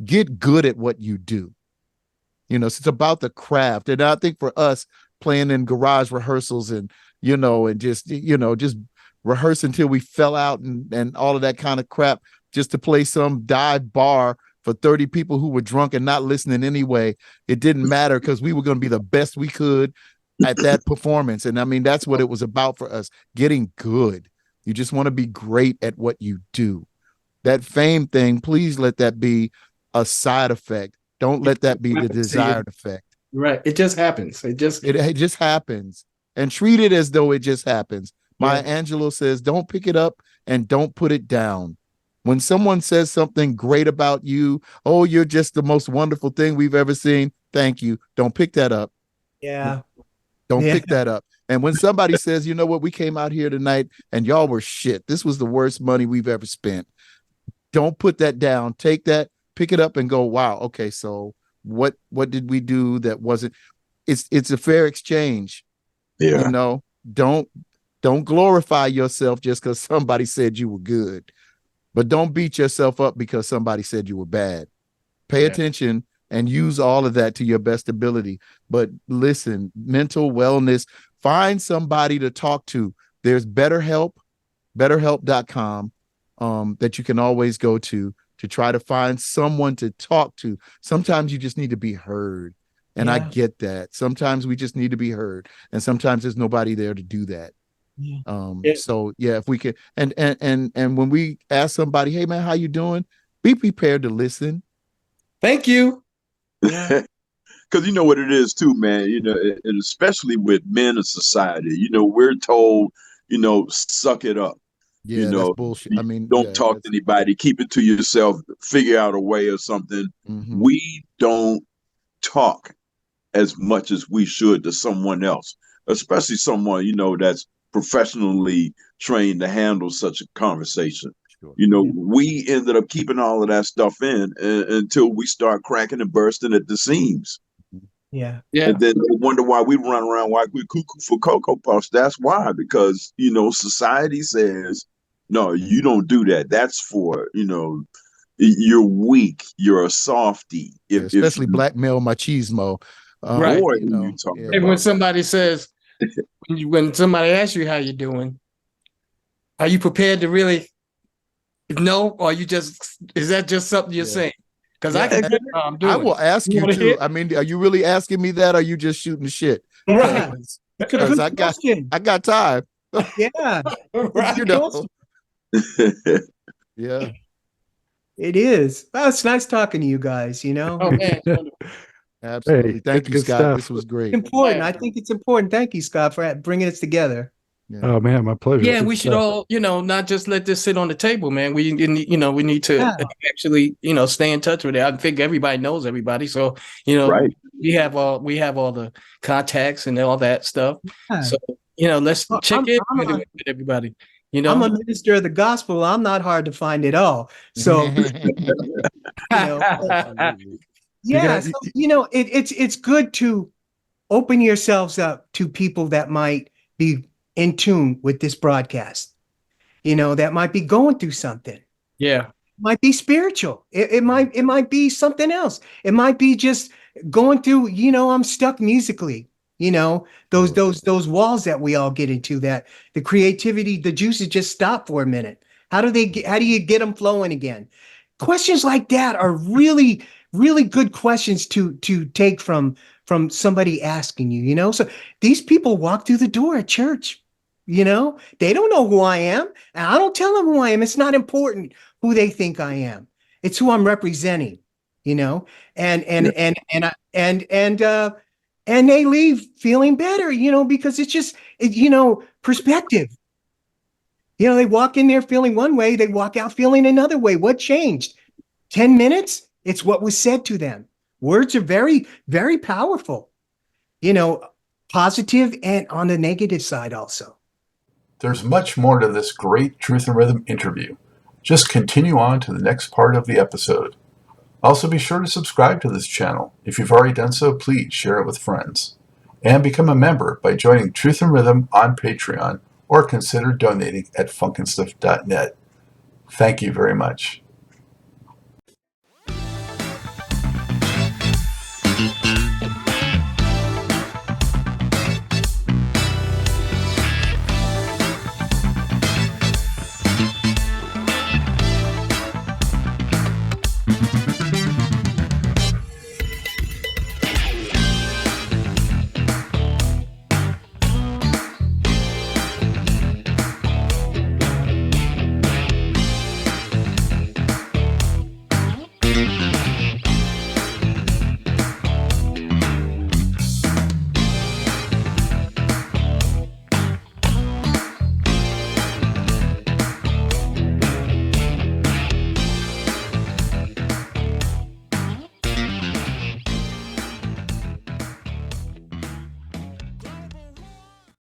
Get good at what you do. So it's about the craft. And I think for us, playing in garage rehearsals and, and just rehearse until we fell out and all of that kind of crap, just to play some dive bar for 30 people who were drunk and not listening anyway. It didn't matter because we were going to be the best we could at that performance. And I mean, that's what it was about for us, getting good. You just want to be great at what you do. That fame thing, please let that be a side effect. Don't let that be the desired effect. Right. It just happens. It just happens. And treat it as though it just happens. Maya Angelou says, don't pick it up and don't put it down. When someone says something great about you, oh, you're just the most wonderful thing we've ever seen. Thank you. Don't pick that up. Yeah. Don't pick that up. And when somebody says, you know what, we came out here tonight and y'all were shit. This was the worst money we've ever spent. Don't put that down. Take that, pick it up and go, wow, okay, so what did we do that wasn't, it's a fair exchange. Yeah. Don't glorify yourself just because somebody said you were good. But don't beat yourself up because somebody said you were bad. Pay attention and use all of that to your best ability. But listen, mental wellness, find somebody to talk to. There's BetterHelp, betterhelp.com, that you can always go to try to find someone to talk to. Sometimes you just need to be heard. And I get that. Sometimes we just need to be heard. And sometimes there's nobody there to do that. So if we can, and when we ask somebody, hey man, how you doing? Be prepared to listen. Thank you. Yeah. Because you know what it is too, man, and especially with men in society, we're told, suck it up. Yeah, that's bullshit. I mean, don't talk to anybody, keep it to yourself, figure out a way or something. Mm-hmm. We don't talk as much as we should to someone else, especially someone, that's professionally trained to handle such a conversation. Sure. We ended up keeping all of that stuff in until we start cracking and bursting at the seams. Yeah. And then we wonder why we run around like we're cuckoo for Cocoa Puffs. That's why, because, society says, no, you don't do that. That's for, you're weak. You're a softie. Especially black male machismo. Right. Boy, and when somebody says, when somebody asks you how you're doing, are you prepared to really know, or is that just something you're saying? Because I will ask you too. I mean, are you really asking me that? Or are you just shooting shit? Right. Because I got time. Yeah. Right. Yeah. It is. Well, it's nice talking to you guys, Oh, man. Absolutely. Hey, thank you, good Scott. stuff. This was great. Important. I think it's important. Thank you, Scott, for bringing us together. Yeah. Oh man, my pleasure. Yeah, we should all, not just let this sit on the table, man. We need to actually, stay in touch with it. I think everybody knows everybody, so right. we have all the contacts and all that stuff. Yeah. So let's check in with everybody. I'm a minister of the gospel. I'm not hard to find at all. So, it's good to open yourselves up to people that might be in tune with this broadcast, that might be going through something. Yeah. It might be spiritual. It might be something else. It might be just going through, I'm stuck musically, those walls that we all get into, that the creativity, the juices just stop for a minute. How do you get them flowing again? Questions like that are really, really good questions to take from somebody asking you, so these people walk through the door at church, they don't know who I am, and I don't tell them who I am. It's not important who they think I am. It's who I'm representing, and they leave feeling better, because it's just, perspective. They walk in there feeling one way, they walk out feeling another way. What changed? 10 minutes? It's what was said to them. Words are very, very powerful, positive and on the negative side also. There's much more to this great Truth and Rhythm interview. Just continue on to the next part of the episode. Also, be sure to subscribe to this channel. If you've already done so, please share it with friends. And become a member by joining Truth and Rhythm on Patreon or consider donating at funkinstuff.net. Thank you very much.